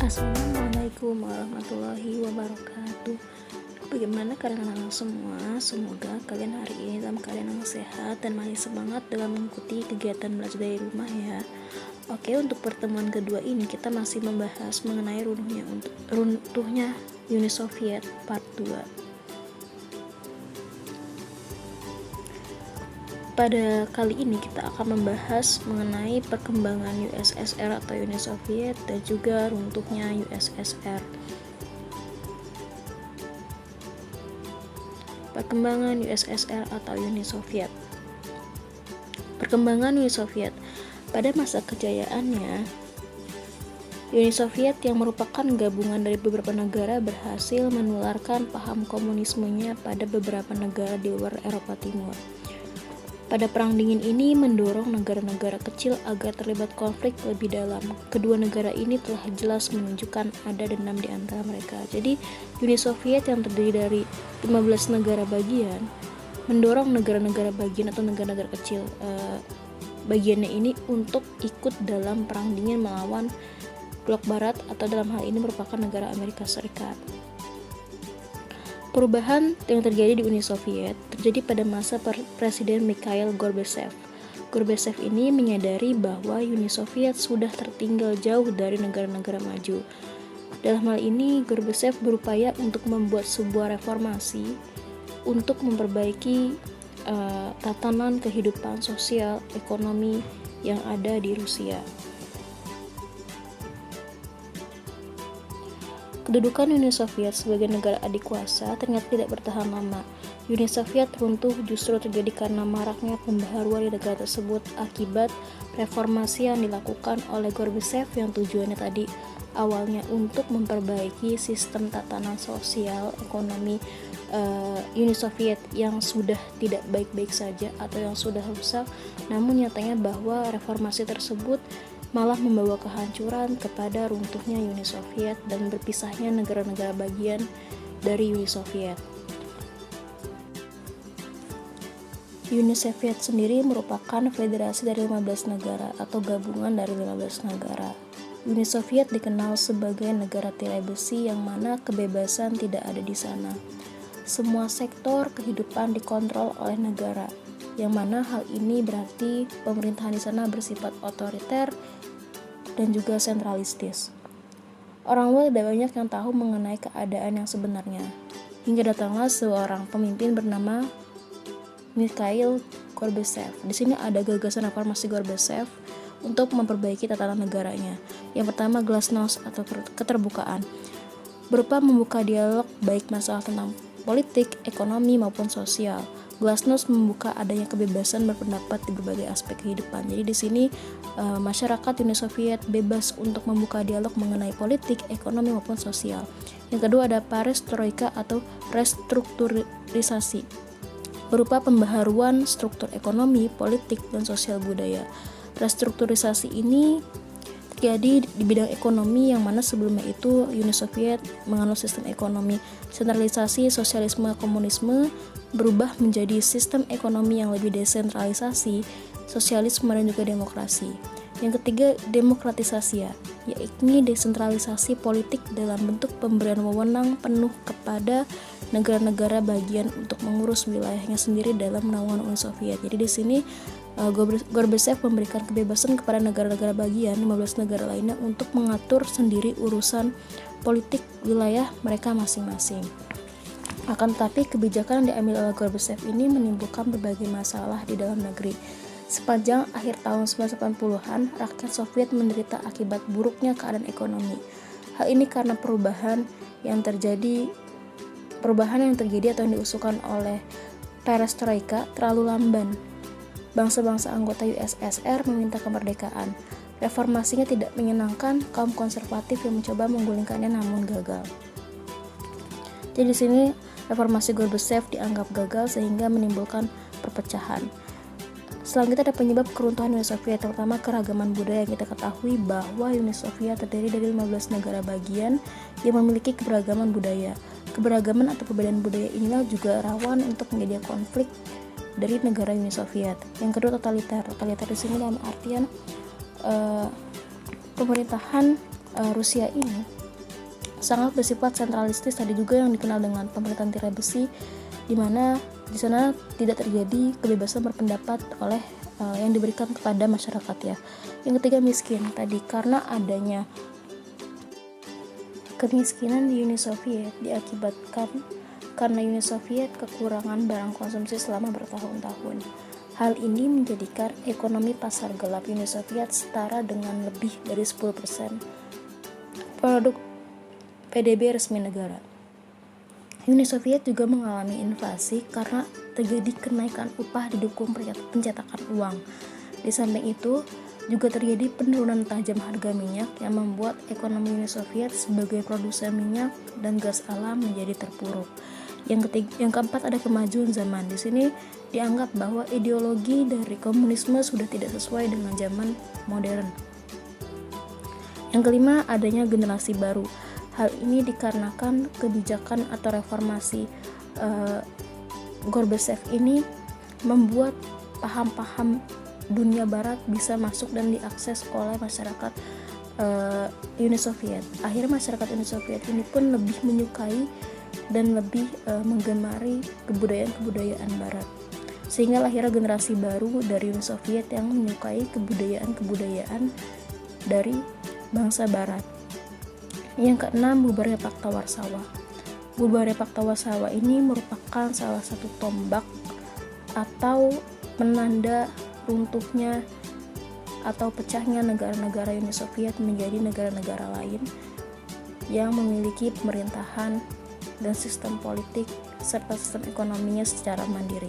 Assalamualaikum warahmatullahi wabarakatuh. Bagaimana kalian anak-anak semua? Semoga kalian hari ini dalam keadaan yang sehat dan masih semangat dalam mengikuti kegiatan belajar dari rumah ya. Oke, untuk pertemuan kedua ini kita masih membahas mengenai runtuhnya Uni Soviet part 2. Pada kali ini kita akan membahas mengenai perkembangan USSR atau Uni Soviet dan juga runtuhnya USSR. Perkembangan USSR atau Uni Soviet. Perkembangan Uni Soviet. Pada masa kejayaannya, Uni Soviet yang merupakan gabungan dari beberapa negara berhasil menularkan paham komunismenya pada beberapa negara di luar Eropa Timur. Pada Perang Dingin ini mendorong negara-negara kecil agar terlibat konflik lebih dalam. Kedua negara ini telah jelas menunjukkan ada dendam di antara mereka. Jadi Uni Soviet yang terdiri dari 15 negara bagian mendorong negara-negara bagian atau negara-negara kecil bagiannya ini untuk ikut dalam Perang Dingin melawan blok barat atau dalam hal ini merupakan negara Amerika Serikat. Perubahan yang terjadi di Uni Soviet terjadi pada masa Presiden Mikhail Gorbachev. Gorbachev ini menyadari bahwa Uni Soviet sudah tertinggal jauh dari negara-negara maju. Dalam hal ini, Gorbachev berupaya untuk membuat sebuah reformasi untuk memperbaiki tatanan kehidupan sosial ekonomi yang ada di Rusia. Kedudukan Uni Soviet sebagai negara adik kuasa ternyata tidak bertahan lama. Uni Soviet runtuh justru terjadi karena maraknya pembaharuan di negara tersebut akibat reformasi yang dilakukan oleh Gorbachev yang tujuannya tadi awalnya untuk memperbaiki sistem tatanan sosial ekonomi Uni Soviet yang sudah tidak baik-baik saja atau yang sudah rusak, namun nyatanya bahwa reformasi tersebut malah membawa kehancuran kepada runtuhnya Uni Soviet dan berpisahnya negara-negara bagian dari Uni Soviet. Uni Soviet sendiri merupakan federasi dari 15 negara atau gabungan dari 15 negara. Uni Soviet dikenal sebagai negara tirai besi yang mana kebebasan tidak ada di sana. Semua sektor kehidupan dikontrol oleh negara, yang mana hal ini berarti pemerintahan di sana bersifat otoriter dan juga sentralistis. Orang luar tidak banyak yang tahu mengenai keadaan yang sebenarnya. Hingga datanglah seorang pemimpin bernama Mikhail Gorbachev. Di sini ada gagasan reformasi Gorbachev untuk memperbaiki tatanan negaranya. Yang pertama, glasnost atau keterbukaan, berupa membuka dialog baik masalah tentang politik, ekonomi maupun sosial. Glasnost membuka adanya kebebasan berpendapat di berbagai aspek kehidupan. Jadi di sini masyarakat Uni Soviet bebas untuk membuka dialog mengenai politik, ekonomi maupun sosial. Yang kedua ada perestroika atau restrukturisasi, berupa pembaharuan struktur ekonomi, politik, dan sosial budaya. Restrukturisasi ini terjadi di bidang ekonomi yang mana sebelumnya itu Uni Soviet menganut sistem ekonomi sentralisasi, sosialisme, komunisme berubah menjadi sistem ekonomi yang lebih desentralisasi, sosialisme dan juga demokrasi. Yang ketiga, demokratisasi, yakni desentralisasi politik dalam bentuk pemberian wewenang penuh kepada negara-negara bagian untuk mengurus wilayahnya sendiri dalam naungan Uni Soviet. Jadi di sini Gorbachev memberikan kebebasan kepada negara-negara bagian 15 negara lainnya untuk mengatur sendiri urusan politik wilayah mereka masing-masing. Akan tetapi kebijakan yang diambil oleh Gorbachev ini menimbulkan berbagai masalah di dalam negeri. Sepanjang akhir tahun 1980-an, rakyat Soviet menderita akibat buruknya keadaan ekonomi. Hal ini karena perubahan yang terjadi atau yang diusulkan oleh perestroika terlalu lamban. Bangsa-bangsa anggota USSR meminta kemerdekaan. Reformasinya tidak menyenangkan kaum konservatif yang mencoba menggulingkannya namun gagal. Jadi di sini reformasi Gorbachev dianggap gagal sehingga menimbulkan perpecahan. Selanjutnya ada penyebab keruntuhan Uni Soviet, terutama keragaman budaya. Kita ketahui bahwa Uni Soviet terdiri dari 15 negara bagian yang memiliki keberagaman budaya. Keberagaman atau perbedaan budaya inilah juga rawan untuk menjadi konflik dari negara Uni Soviet. Yang kedua, totaliter. Totaliter di sini dalam artian pemerintahan Rusia ini sangat bersifat sentralistis, tadi juga yang dikenal dengan pemerintahan tirai besi, di mana di sana tidak terjadi kebebasan berpendapat oleh yang diberikan kepada masyarakat ya. Yang ketiga, miskin. Tadi karena adanya kemiskinan di Uni Soviet diakibatkan karena Uni Soviet kekurangan barang konsumsi selama bertahun-tahun. Hal ini menjadikan ekonomi pasar gelap Uni Soviet setara dengan lebih dari 10% produk PDB resmi negara. Uni Soviet juga mengalami inflasi karena terjadi kenaikan upah didukung pencetakan uang. Di samping itu, juga terjadi penurunan tajam harga minyak yang membuat ekonomi Uni Soviet sebagai produsen minyak dan gas alam menjadi terpuruk. Yang keempat, ada kemajuan zaman. Di sini dianggap bahwa ideologi dari komunisme sudah tidak sesuai dengan zaman modern. Yang kelima, adanya generasi baru. Hal ini dikarenakan kebijakan atau reformasi Gorbachev ini membuat paham-paham dunia barat bisa masuk dan diakses oleh masyarakat Uni Soviet. Akhirnya masyarakat Uni Soviet ini pun lebih menyukai dan lebih menggemari kebudayaan barat, sehingga lahirnya generasi baru dari Uni Soviet yang menyukai kebudayaan dari bangsa barat. Yang keenam, bubarnya Pakta Warsawa. Bubarnya Pakta Warsawa ini merupakan salah satu tombak atau penanda runtuhnya atau pecahnya negara-negara Uni Soviet menjadi negara-negara lain yang memiliki pemerintahan dan sistem politik serta sistem ekonominya secara mandiri.